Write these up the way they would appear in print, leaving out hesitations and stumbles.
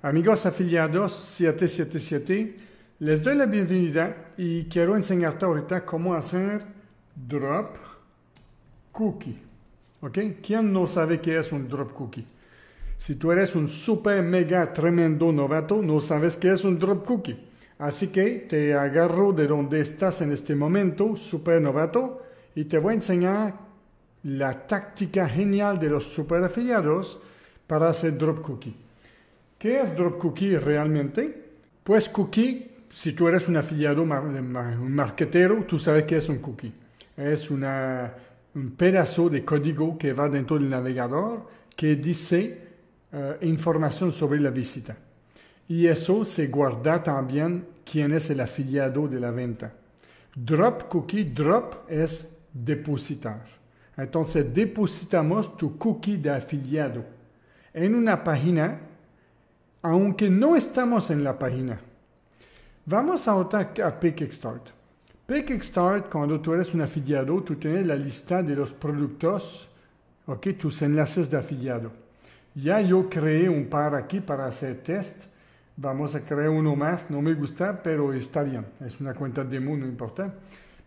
Amigos afiliados 777, les doy la bienvenida y quiero enseñarte ahorita cómo hacer drop cookie. ¿Ok? ¿Quién no sabe qué es un drop cookie? Si tú eres un super mega tremendo novato, no sabes qué es un drop cookie. Así que te agarro de donde estás en este momento, super novato, y te voy a enseñar la táctica genial de los super afiliados para hacer drop cookie. ¿Qué es drop cookie realmente? Pues cookie, si tú eres un afiliado, un marketero, tú sabes qué es un cookie. Es un pedazo de código que va dentro del navegador que dice información sobre la visita. Y eso se guarda también quién es el afiliado de la venta. Drop cookie, drop es depositar. Entonces depositamos tu cookie de afiliado en una página, aunque no estamos en la página. Vamos ahora a PakeStart. PakeStart, cuando tú eres un afiliado, tú tienes la lista de los productos, okay, tus enlaces de afiliado. Ya yo creé un par aquí para hacer test. Vamos a crear uno más, no me gusta, pero está bien. Es una cuenta demo, no importa.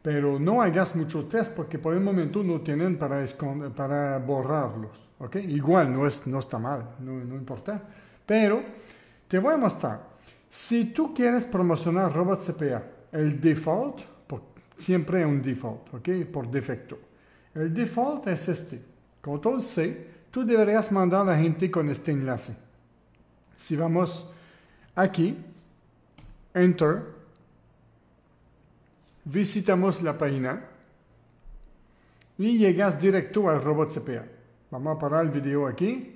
Pero no hagas mucho test porque por el momento no tienen para borrarlos. ¿Okay? Igual no está mal, no importa. Pero te voy a mostrar. Si tú quieres promocionar Robot CPA, el default, siempre es un default, ¿ok? Por defecto. El default es este. Control C, tú deberías mandar a la gente con este enlace. Si vamos aquí, Enter, visitamos la página y llegas directo al Robot CPA. Vamos a parar el video aquí.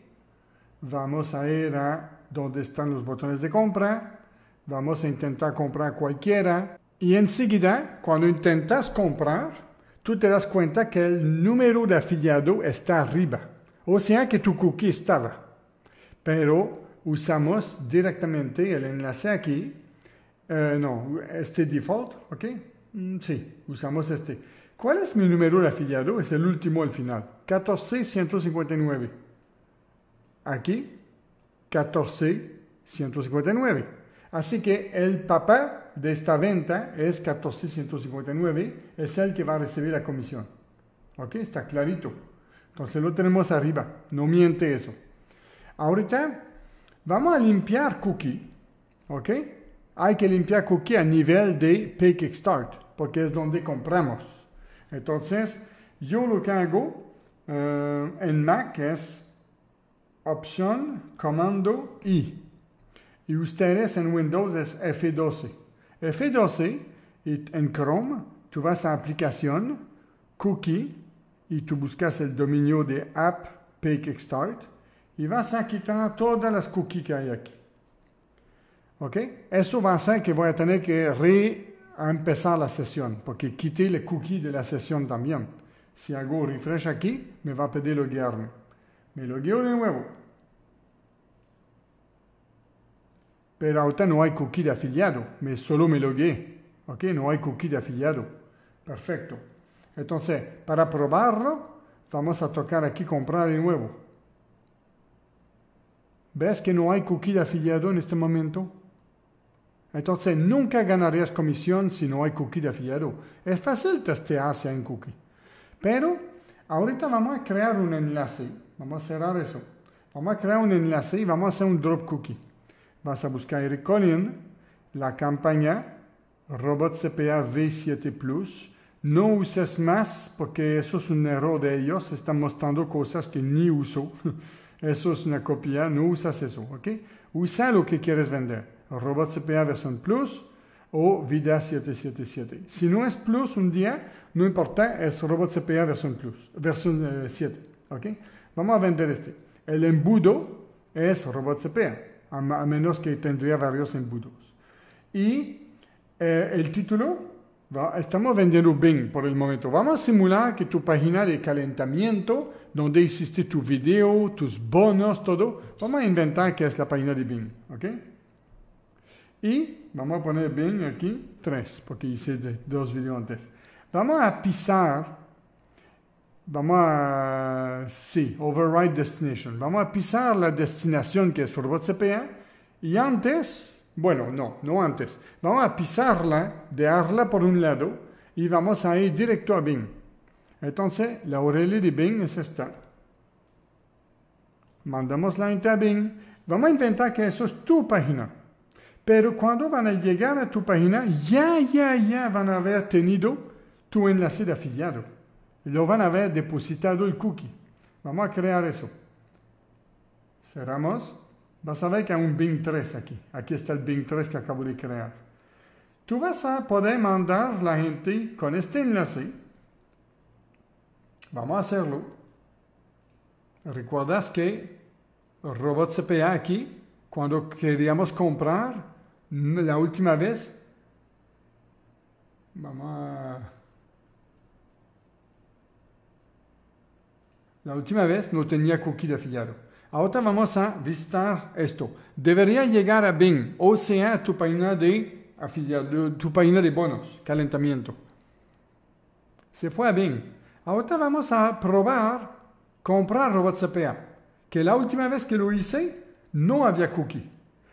Vamos a ir a donde están los botones de compra. Vamos a intentar comprar cualquiera. Y enseguida, cuando intentas comprar, tú te das cuenta que el número de afiliado está arriba. O sea que tu cookie estaba. Pero usamos directamente el enlace aquí. Este default, ¿ok? Sí, usamos este. ¿Cuál es mi número de afiliado? Es el último al final. 14159. Aquí, 14159. Así que el papá de esta venta es 14159, es el que va a recibir la comisión. ¿Ok? Está clarito. Entonces lo tenemos arriba, no miente eso. Ahorita vamos a limpiar cookie. ¿Ok? Hay que limpiar cookie a nivel de PakeStart, porque es donde compramos. Entonces, yo lo que hago en Mac es Opción, Comando I. Y ustedes en Windows es F12. F12, y en Chrome, tú vas a Aplicación, Cookie, y tú buscas el dominio de App PakeStart, y vas a quitar todas las cookies que hay aquí. ¿Ok? Eso va a hacer que voy a tener que reempezar la sesión, porque quité el cookie de la sesión también. Si hago refresh aquí, me va a pedir loguearme. Me logueo de nuevo. Pero ahorita no hay cookie de afiliado, solo me logueé. ¿Ok? No hay cookie de afiliado. Perfecto. Entonces, para probarlo, vamos a tocar aquí comprar de nuevo. ¿Ves que no hay cookie de afiliado en este momento? Entonces, nunca ganarías comisión si no hay cookie de afiliado. Es fácil testear si hay un cookie. Pero, ahorita vamos a crear un enlace. Vamos a cerrar eso. Vamos a crear un enlace y vamos a hacer un drop cookie. Vas a buscar Eric Collin, la campaña Robot CPA V7 Plus. No uses más porque eso es un error de ellos. Están mostrando cosas que ni uso. Eso es una copia. No usas eso. ¿Ok? Usa lo que quieres vender. Robot CPA versión Plus o Vida 777. Si no es Plus un día, no importa. Es Robot CPA versión Plus. Versión 7. ¿Ok? Vamos a vender este. El embudo es Robot CPA. A menos que tendría varios embudos. Y el título, estamos vendiendo Bing por el momento. Vamos a simular que tu página de calentamiento, donde hiciste tu video, tus bonos, todo, vamos a inventar que es la página de Bing. ¿Ok? Y vamos a poner Bing aquí 3, porque hice 2 videos antes. Vamos a pisar, override destination. Vamos a pisar la destinación que es Robot CPA Y antes, bueno, no antes. Vamos a pisarla, dejarla por un lado y vamos a ir directo a Bing. Entonces, la URL de Bing es esta. Mandamos la gente a Bing. Vamos a inventar que eso es tu página. Pero cuando van a llegar a tu página, ya van a haber tenido tu enlace de afiliado. Lo van a haber depositado el cookie. Vamos a crear eso. Cerramos. Vas a ver que hay un Bing 3 aquí. Aquí está el Bing 3 que acabo de crear. Tú vas a poder mandar a la gente con este enlace. Vamos a hacerlo. ¿Recuerdas que Robot CPA aquí, cuando queríamos comprar la última vez? La última vez no tenía cookie de afiliado. Ahora vamos a visitar esto. Debería llegar a Bing, o sea, tu página de afiliado, tu página de bonos, calentamiento. Se fue a Bing. Ahora vamos a probar comprar Robot CPA, que la última vez que lo hice no había cookie.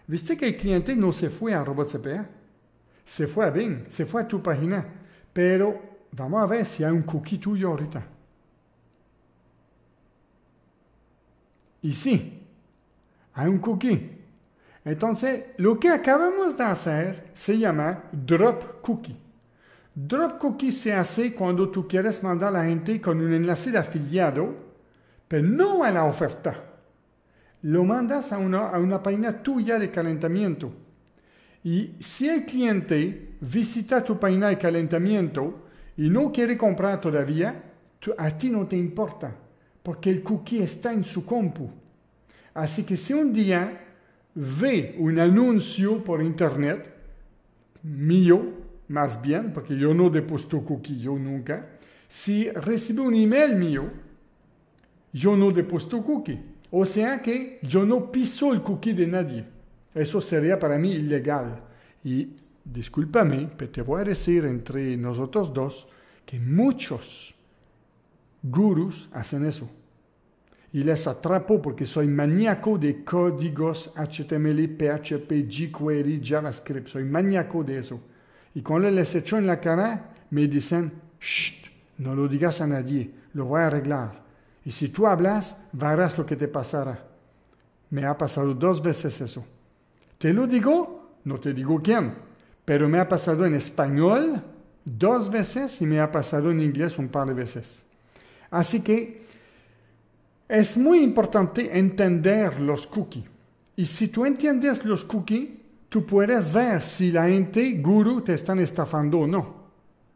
¿Viste que el cliente no se fue a Robot CPA? Se fue a Bing, se fue a tu página. Pero vamos a ver si hay un cookie tuyo ahorita. Y sí, hay un cookie. Entonces, lo que acabamos de hacer se llama Drop Cookie. Drop Cookie se hace cuando tú quieres mandar a la gente con un enlace de afiliado, pero no a la oferta. Lo mandas a una página tuya de calentamiento. Y si el cliente visita tu página de calentamiento y no quiere comprar todavía, a ti no te importa, porque el cookie está en su compu. Así que si un día ve un anuncio por internet, mío más bien, porque yo no deposito cookie, yo nunca, si recibe un email mío, yo no deposito cookie. O sea que yo no piso el cookie de nadie. Eso sería para mí ilegal. Y discúlpame, pero te voy a decir entre nosotros dos que muchos gurús hacen eso. Y les atrapo porque soy maníaco de códigos HTML, PHP, jQuery, JavaScript. Soy maníaco de eso. Y cuando les echo en la cara, me dicen, shh, no lo digas a nadie, lo voy a arreglar. Y si tú hablas, verás lo que te pasará. Me ha pasado 2 veces eso. Te lo digo, no te digo quién, pero me ha pasado en español 2 veces y me ha pasado en inglés un par de veces. Así que es muy importante entender los cookies. Y si tú entiendes los cookies, tú puedes ver si la gente gurú te están estafando o no.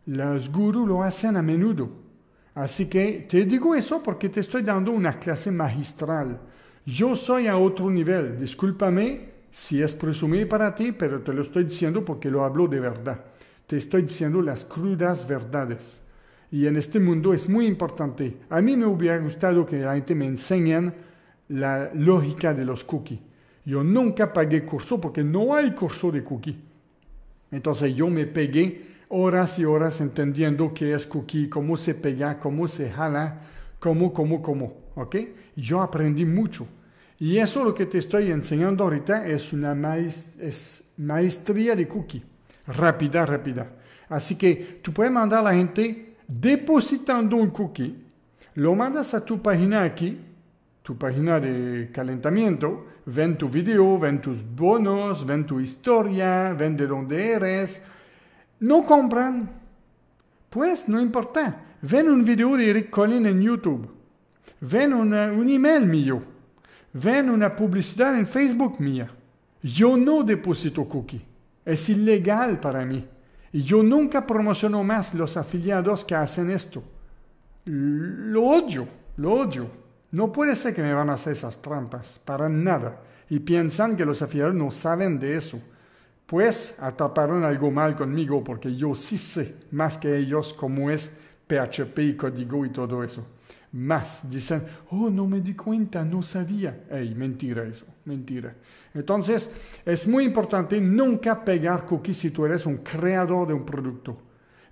Los gurús lo hacen a menudo. Así que te digo eso porque te estoy dando una clase magistral. Yo soy a otro nivel. Discúlpame si es presumir para ti, pero te lo estoy diciendo porque lo hablo de verdad. Te estoy diciendo las crudas verdades. Y en este mundo es muy importante. A mí me hubiera gustado que la gente me enseñe la lógica de los cookies. Yo nunca pagué curso porque no hay curso de cookie. Entonces yo me pegué horas y horas entendiendo qué es cookie, cómo se pega, cómo se jala, cómo, ¿ok? Y yo aprendí mucho. Y eso lo que te estoy enseñando ahorita es una maestría de cookie. Rápida. Así que tú puedes mandar a la gente depositando un cookie, lo mandas a tu página aquí, tu página de calentamiento, ven tu video, ven tus bonos, ven tu historia, ven de dónde eres. No compran, pues no importa. Ven un video de Eric Collin en YouTube, ven un email mío, ven una publicidad en Facebook mía. Yo no deposito cookie, es ilegal para mí. Y yo nunca promociono más los afiliados que hacen esto. Lo odio. No puede ser que me van a hacer esas trampas, para nada. Y piensan que los afiliados no saben de eso. Pues atraparon algo mal conmigo porque yo sí sé más que ellos cómo es PHP y código y todo eso. Más, dicen, oh, no me di cuenta, no sabía. Ey, mentira eso, mentira. Entonces, es muy importante nunca pegar cookies si tú eres un creador de un producto.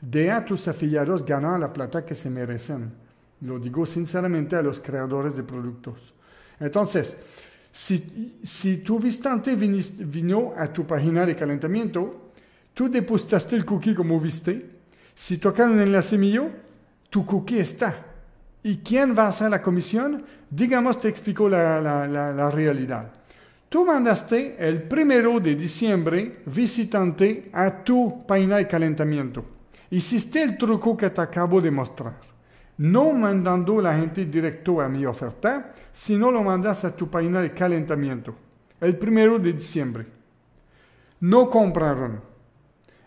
De a tus afiliados ganar la plata que se merecen. Lo digo sinceramente a los creadores de productos. Entonces, Si tu visitante vino a tu página de calentamiento, tú depositaste el cookie como viste. Si tocan un enlace mío, tu cookie está. ¿Y quién va a hacer la comisión? Digamos, te explico la realidad. Tú mandaste el 1 de diciembre visitante a tu página de calentamiento. Hiciste el truco que te acabo de mostrar. No mandando la gente directo a mi oferta, sino lo mandas a tu página de calentamiento. El 1 de diciembre. No compraron.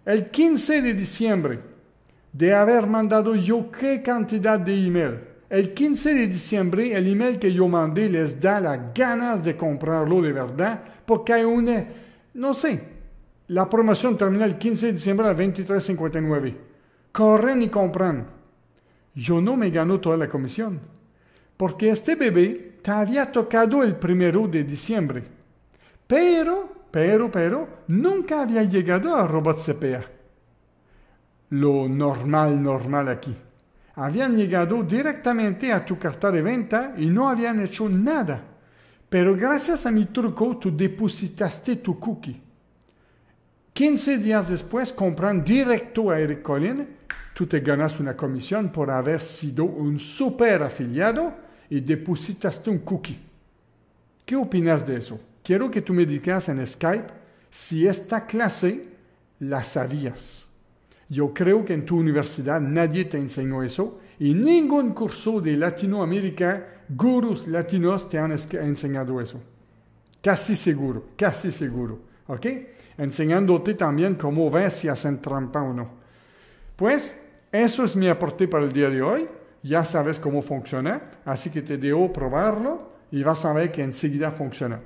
El 15 de diciembre, de haber mandado yo qué cantidad de email. El 15 de diciembre, el email que yo mandé les da las ganas de comprarlo de verdad, porque hay una, no sé, la promoción termina el 15 de diciembre a 23:59. Corren y compran. Yo no me gano toda la comisión, porque este bebé te había tocado el 1 de diciembre. Pero, nunca había llegado a Robot CPA. Lo normal aquí. Habían llegado directamente a tu carta de venta y no habían hecho nada. Pero gracias a mi truco, tú depositaste tu cookie. 15 días después compran directo a Eric Collin. Tú te ganas una comisión por haber sido un super afiliado y depositaste un cookie. ¿Qué opinas de eso? Quiero que tú me digas en Skype si esta clase la sabías. Yo creo que en tu universidad nadie te enseñó eso y ningún curso de Latinoamérica, gurús latinos te han enseñado eso. Casi seguro. ¿Ok? Enseñándote también cómo ver si hacen trampa o no. Pues, eso es mi aporte para el día de hoy. Ya sabes cómo funciona, así que te debo probarlo y vas a ver que enseguida funciona.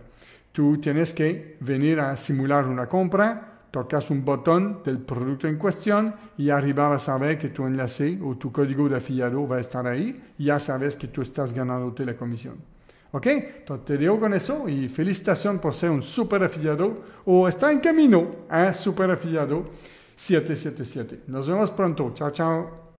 Tú tienes que venir a simular una compra, tocas un botón del producto en cuestión y arriba vas a ver que tu enlace o tu código de afiliado va a estar ahí. Ya sabes que tú estás ganándote la comisión. ¿Ok? Entonces te dejo con eso y felicitaciones por ser un super afiliado o está en camino a super afiliado 777. Nos vemos pronto. Chao, chao.